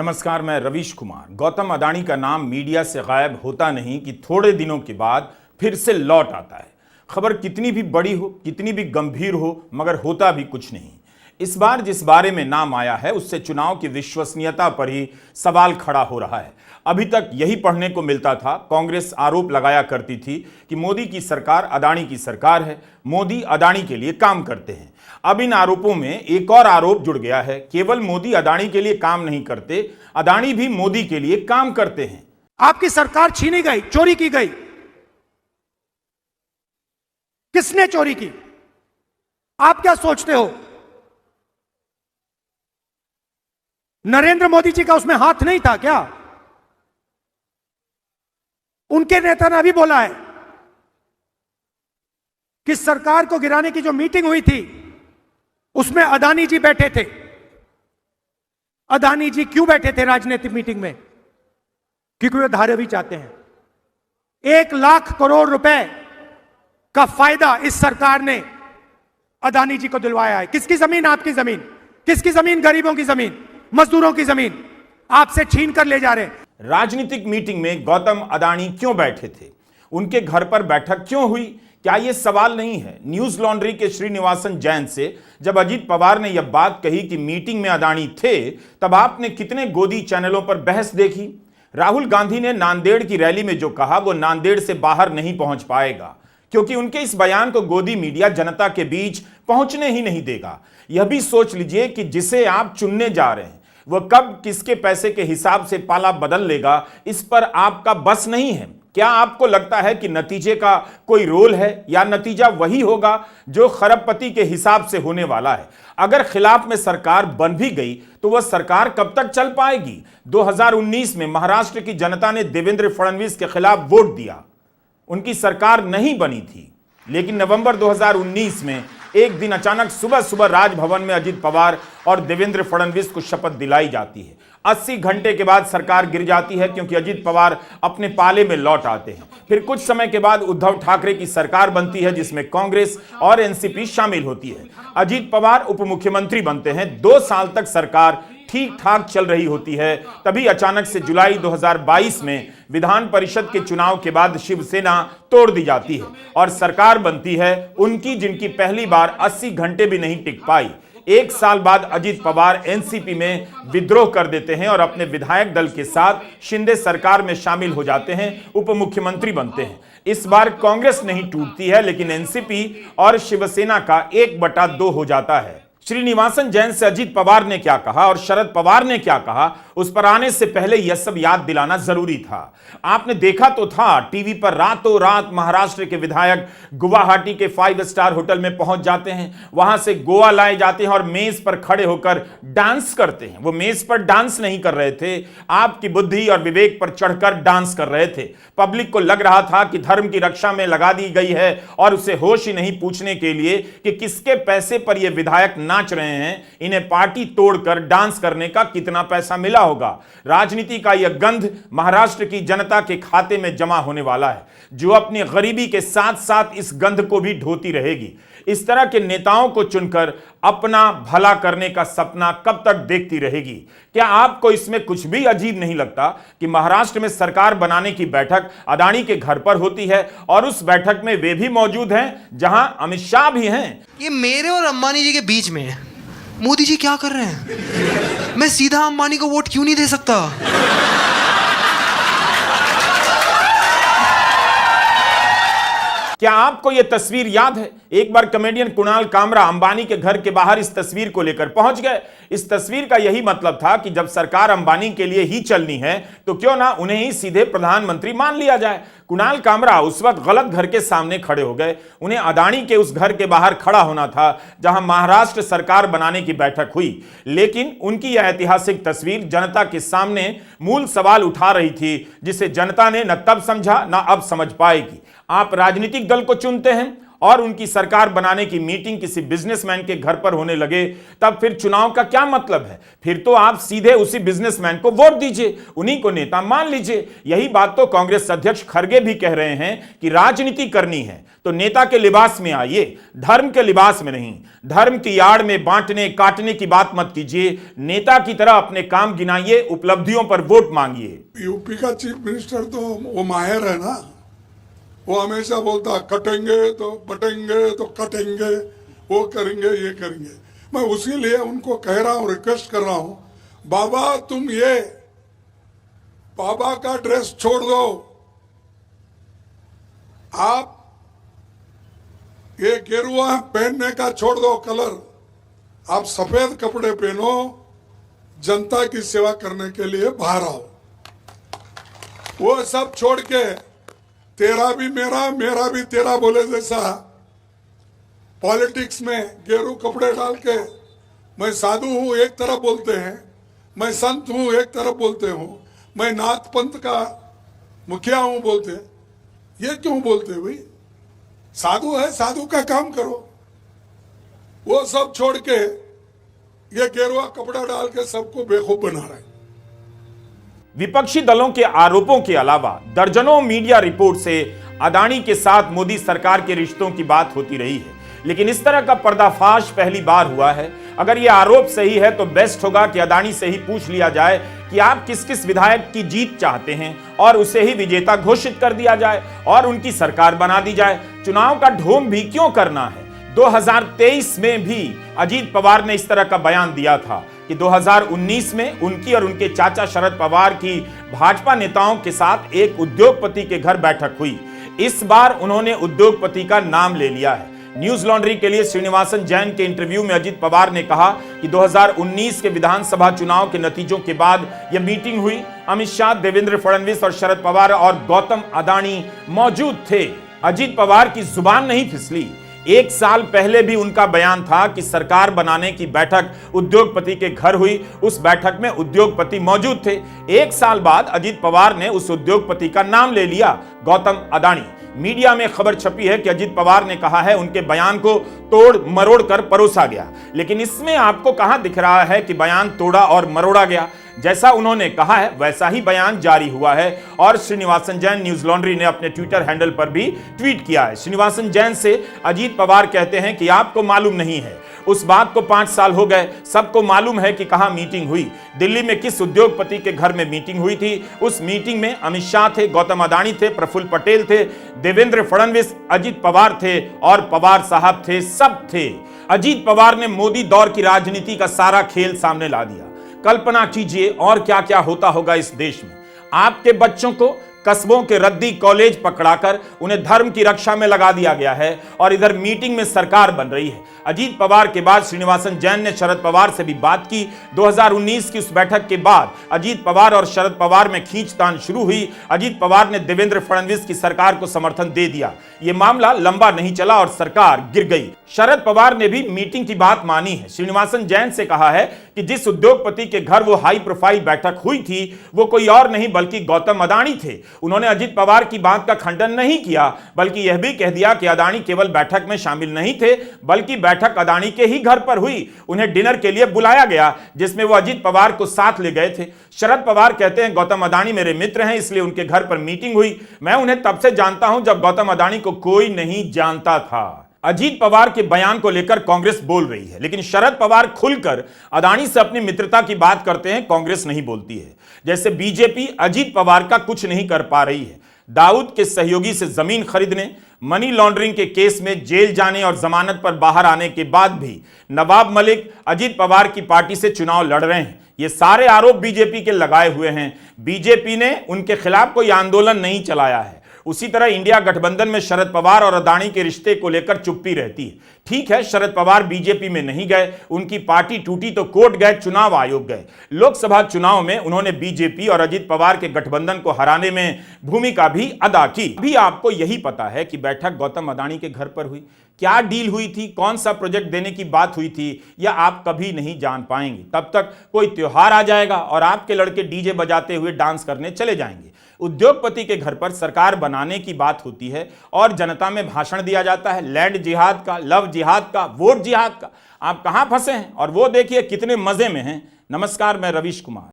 नमस्कार, मैं रवीश कुमार। गौतम अडानी का नाम मीडिया से गायब होता नहीं कि थोड़े दिनों के बाद फिर से लौट आता है। खबर कितनी भी बड़ी हो, कितनी भी गंभीर हो, मगर होता भी कुछ नहीं। इस बार जिस बारे में नाम आया है उससे चुनाव की विश्वसनीयता पर ही सवाल खड़ा हो रहा है। अभी तक यही पढ़ने को मिलता था। कांग्रेस आरोप लगाया करती थी कि मोदी की सरकार अडानी की सरकार है, मोदी अडानी के लिए काम करते हैं। अब इन आरोपों में एक और आरोप जुड़ गया है। केवल मोदी अडानी के लिए काम नहीं करते, अडानी भी मोदी के लिए काम करते हैं। आपकी सरकार छीनी गई, चोरी की गई। किसने चोरी की? आप क्या सोचते हो? नरेंद्र मोदी जी का उसमें हाथ नहीं था क्या? उनके नेता ने अभी बोला है कि सरकार को गिराने की जो मीटिंग हुई थी उसमें अडानी जी बैठे थे। अडानी जी क्यों बैठे थे राजनीतिक मीटिंग में? क्योंकि वे धारावी चाहते हैं। 1 लाख करोड़ रुपए का फायदा इस सरकार ने अडानी जी को दिलवाया है। किसकी जमीन? आपकी जमीन। किसकी जमीन? गरीबों की जमीन, मजदूरों की जमीन आपसे छीन कर ले जा रहे हैं। राजनीतिक मीटिंग में गौतम अडानी क्यों बैठे थे? उनके घर पर बैठक क्यों हुई? क्या यह सवाल नहीं है? न्यूज लॉन्ड्री के श्रीनिवासन जैन से जब अजीत पवार ने यह बात कही कि मीटिंग में अडानी थे, तब आपने कितने गोदी चैनलों पर बहस देखी। राहुल गांधी ने नांदेड़ की रैली में जो कहा वो नांदेड़ से बाहर नहीं पहुंच पाएगा, क्योंकि उनके इस बयान को गोदी मीडिया जनता के बीच पहुंचने ही नहीं देगा। यह भी सोच लीजिए कि जिसे आप चुनने जा रहे हैं वह कब किसके पैसे के हिसाब से पाला बदल लेगा, इस पर आपका बस नहीं है। क्या आपको लगता है कि नतीजे का कोई रोल है, या नतीजा वही होगा जो खरबपति के हिसाब से होने वाला है? अगर खिलाफ में सरकार बन भी गई तो वह सरकार कब तक चल पाएगी? 2019 में महाराष्ट्र की जनता ने देवेंद्र फडणवीस के खिलाफ वोट दिया, उनकी सरकार नहीं बनी थी। लेकिन नवंबर 2019 में एक दिन अचानक सुबह सुबह राजभवन में अजीत पवार और देवेंद्र फडणवीस को शपथ दिलाई जाती है। 80 घंटे के बाद सरकार गिर जाती है, क्योंकि अजीत पवार अपने पाले में लौट आते हैं। फिर कुछ समय के बाद उद्धव ठाकरे की सरकार बनती है, जिसमें कांग्रेस और एनसीपी शामिल होती है। अजीत पवार उप मुख्यमंत्री बनते हैं। 2 साल तक सरकार ठीक ठाक चल रही होती है। तभी अचानक से जुलाई 2022 में विधान परिषद के चुनाव के बाद शिवसेना तोड़ दी जाती है और सरकार बनती है उनकी, जिनकी पहली बार 80 घंटे भी नहीं टिक पाई। 1 साल बाद अजीत पवार एनसीपी में विद्रोह कर देते हैं और अपने विधायक दल के साथ शिंदे सरकार में शामिल हो जाते हैं, उप मुख्यमंत्री बनते हैं। इस बार कांग्रेस नहीं टूटती है, लेकिन एनसीपी और शिवसेना का 1/2 हो जाता है। श्रीनिवासन जैन से अजीत पवार ने क्या कहा और शरद पवार ने क्या कहा, उस पर आने से पहले यह सब याद दिलाना जरूरी था। आपने देखा तो था टीवी पर रातों रात महाराष्ट्र के विधायक गुवाहाटी के 5 स्टार होटल में पहुंच जाते हैं, वहां से गोवा लाए जाते हैं और मेज पर खड़े होकर डांस करते हैं। वो मेज पर डांस नहीं कर रहे थे, आपकी बुद्धि और विवेक पर चढ़कर डांस कर रहे थे। पब्लिक को लग रहा था कि धर्म की रक्षा में लगा दी गई है और उसे होश ही नहीं पूछने के लिए कि किसके पैसे पर यह विधायक नाच रहे हैं, इन्हें पार्टी तोड़कर डांस करने का कितना पैसा मिला होगा। राजनीति का यह गंध महाराष्ट्र की जनता के खाते में जमा होने वाला है, जो अपनी गरीबी के साथ साथ इस गंध को भी ढोती रहेगी। इस तरह के नेताओं को चुनकर अपना भला करने का सपना कब तक देखती रहेगी? क्या आपको इसमें कुछ भी अजीब नहीं लगता कि महाराष्ट्र में सरकार बनाने की बैठक अडानी के घर पर होती है और उस बैठक में वे भी मौजूद हैं जहां अमित शाह भी हैं? ये मेरे और अंबानी जी के बीच में है। मोदी जी क्या कर रहे हैं? मैं सीधा अंबानी को वोट क्यों नहीं दे सकता? क्या आपको यह तस्वीर याद है? एक बार कॉमेडियन कुणाल कामरा अंबानी के घर के बाहर इस तस्वीर को लेकर पहुंच गए। इस तस्वीर का यही मतलब था कि जब सरकार अंबानी के लिए ही चलनी है तो क्यों ना उन्हें ही सीधे प्रधानमंत्री मान लिया जाए। कुणाल कामरा उस वक्त गलत घर के सामने खड़े हो गए। उन्हें अडानी के उस घर के बाहर खड़ा होना था जहां महाराष्ट्र सरकार बनाने की बैठक हुई। लेकिन उनकी यह ऐतिहासिक तस्वीर जनता के सामने मूल सवाल उठा रही थी, जिसे जनता ने न तब समझा न अब समझ पाएगी। आप राजनीतिक दल को चुनते हैं और उनकी सरकार बनाने की मीटिंग किसी बिजनेसमैन के घर पर होने लगे, तब फिर चुनाव का क्या मतलब है? फिर तो आप सीधे उसी बिजनेसमैन को वोट दीजिए, उन्हीं को नेता मान लीजिए। यही बात तो कांग्रेस अध्यक्ष खड़गे भी कह रहे हैं कि राजनीति करनी है तो नेता के लिबास में आइए, धर्म के लिबास में नहीं। धर्म की आड़ में बांटने काटने की बात मत कीजिए, नेता की तरह अपने काम गिनाइए, उपलब्धियों पर वोट मांगिए। यूपी का चीफ मिनिस्टर तो वो माहिर है ना, वो हमेशा बोलता कटेंगे तो बटेंगे तो कटेंगे, वो करेंगे ये करेंगे। मैं उसी लिए उनको कह रहा हूँ, रिक्वेस्ट कर रहा हूँ, बाबा तुम ये बाबा का ड्रेस छोड़ दो, आप ये गेरुआ पहनने का छोड़ दो कलर, आप सफेद कपड़े पहनो, जनता की सेवा करने के लिए बाहर आओ। वो सब छोड़ के तेरा भी मेरा, मेरा भी तेरा बोले जैसा पॉलिटिक्स में गेरू कपड़े डाल के मैं साधु हूं एक तरफ बोलते हैं, मैं संत हूं एक तरफ बोलते हूं, मैं नाथ पंथ का मुखिया हूं बोलते, ये क्यों बोलते भाई? साधु है, साधु का काम करो। वो सब छोड़ के ये गेरुआ कपड़ा डाल के सबको बेवकूफ बना रहे हैं। विपक्षी दलों के आरोपों के अलावा दर्जनों मीडिया रिपोर्ट से अदानी के साथ मोदी सरकार के रिश्तों की बात होती रही है, लेकिन इस तरह का पर्दाफाश पहली बार हुआ है। अगर यह आरोप सही है तो बेस्ट होगा कि अदानी से ही पूछ लिया जाए कि आप किस किस विधायक की जीत चाहते हैं और उसे ही विजेता घोषित कर दिया जाए और उनकी सरकार बना दी जाए। चुनाव का ढोंग भी क्यों करना है? 2023 में भी अजीत पवार ने इस तरह का बयान दिया था कि 2019 में उनकी और उनके चाचा शरद पवार की भाजपा नेताओं के साथ एक उद्योगपति के घर बैठक हुई। इस बार उन्होंने उद्योगपति का नाम ले लिया है। न्यूज लॉन्ड्री के लिए श्रीनिवासन जैन के इंटरव्यू में अजीत पवार ने कहा कि 2019 के विधानसभा चुनाव के नतीजों के बाद यह मीटिंग हुई। अमित शाह, देवेंद्र फडणवीस और शरद पवार और गौतम अदानी मौजूद थे। अजीत पवार की जुबान नहीं फिसली। एक साल पहले भी उनका बयान था कि सरकार बनाने की बैठक उद्योगपति के घर हुई, उस बैठक में उद्योगपति मौजूद थे। एक साल बाद अजीत पवार ने उस उद्योगपति का नाम ले लिया, गौतम अदानी। मीडिया में खबर छपी है कि अजीत पवार ने कहा है उनके बयान को तोड़ मरोड़ कर परोसा गया, लेकिन इसमें आपको कहां दिख रहा है कि बयान तोड़ा और मरोड़ा गया? जैसा उन्होंने कहा है वैसा ही बयान जारी हुआ है और श्रीनिवासन जैन न्यूज लॉन्ड्री ने अपने ट्विटर हैंडल पर भी ट्वीट किया है। श्रीनिवासन जैन से अजीत पवार कहते हैं कि आपको मालूम नहीं है, उस बात को 5 साल हो गए, सबको मालूम है कि कहां मीटिंग हुई, दिल्ली में किस उद्योगपति के घर में मीटिंग हुई थी। उस मीटिंग में अमित शाह थे, गौतम अदानी थे, प्रफुल्ल पटेल थे, देवेंद्र फडणवीस, अजीत पवार थे और पवार साहब थे, सब थे। अजीत पवार ने मोदी दौर की राजनीति का सारा खेल सामने ला दिया। कल्पना कीजिए और क्या क्या होता होगा इस देश में। आपके बच्चों को कस्बों के रद्दी कॉलेज पकड़ाकर उन्हें धर्म की रक्षा में लगा दिया गया है और इधर मीटिंग में सरकार बन रही है। अजीत पवार के बाद श्रीनिवासन जैन ने शरद पवार से भी बात की। 2019 की उस बैठक के बाद अजीत पवार और शरद पवार में खींचतान शुरू हुई। अजीत पवार ने देवेंद्र फडणवीस की सरकार को समर्थन दे दिया। यह मामला लंबा नहीं चला और सरकार गिर गई। शरद पवार ने भी मीटिंग की बात मानी है। श्रीनिवासन जैन से कहा है कि जिस उद्योगपति के घर वो हाई प्रोफाइल बैठक हुई थी वो कोई और नहीं बल्कि गौतम अदानी थे। उन्होंने अजीत पवार की बात का खंडन नहीं किया बल्कि यह भी कह दिया कि अदानी केवल बैठक में शामिल नहीं थे बल्कि बैठक अदानी के ही घर पर हुई। उन्हें डिनर के लिए बुलाया गया जिसमें वो अजीत पवार को साथ ले गए थे। शरद पवार कहते हैं गौतम अदानी मेरे मित्र हैं इसलिए उनके घर पर मीटिंग हुई। मैं उन्हें तब से जानता हूं जब गौतम अदानी को कोई नहीं जानता था। अजीत पवार के बयान को लेकर कांग्रेस बोल रही है, लेकिन शरद पवार खुलकर अदानी से अपनी मित्रता की बात करते हैं, कांग्रेस नहीं बोलती है। जैसे बीजेपी अजीत पवार का कुछ नहीं कर पा रही है। दाऊद के सहयोगी से जमीन खरीदने, मनी लॉन्ड्रिंग के केस में जेल जाने और जमानत पर बाहर आने के बाद भी नवाब मलिक अजीत पवार की पार्टी से चुनाव लड़ रहे हैं। ये सारे आरोप बीजेपी के लगाए हुए हैं। बीजेपी ने उनके खिलाफ कोई आंदोलन नहीं चलाया है। उसी तरह इंडिया गठबंधन में शरद पवार और अदानी के रिश्ते को लेकर चुप्पी रहती है। ठीक है, शरद पवार बीजेपी में नहीं गए, उनकी पार्टी टूटी तो कोर्ट गए, चुनाव आयोग गए। लोकसभा चुनाव में उन्होंने बीजेपी और अजीत पवार के गठबंधन को हराने में भूमिका भी अदा की। अभी आपको यही पता है कि बैठक गौतम अदानी के घर पर हुई। क्या डील हुई थी, कौन सा प्रोजेक्ट देने की बात हुई थी, यह आप कभी नहीं जान पाएंगे। तब तक कोई त्योहार आ जाएगा और आपके लड़के डीजे बजाते हुए डांस करने चले जाएंगे। उद्योगपति के घर पर सरकार बनाने की बात होती है और जनता में भाषण दिया जाता है लैंड जिहाद का, लव जिहाद का, वोट जिहाद का। आप कहां फंसे हैं और वो देखिए कितने मजे में हैं। नमस्कार, मैं रवीश कुमार।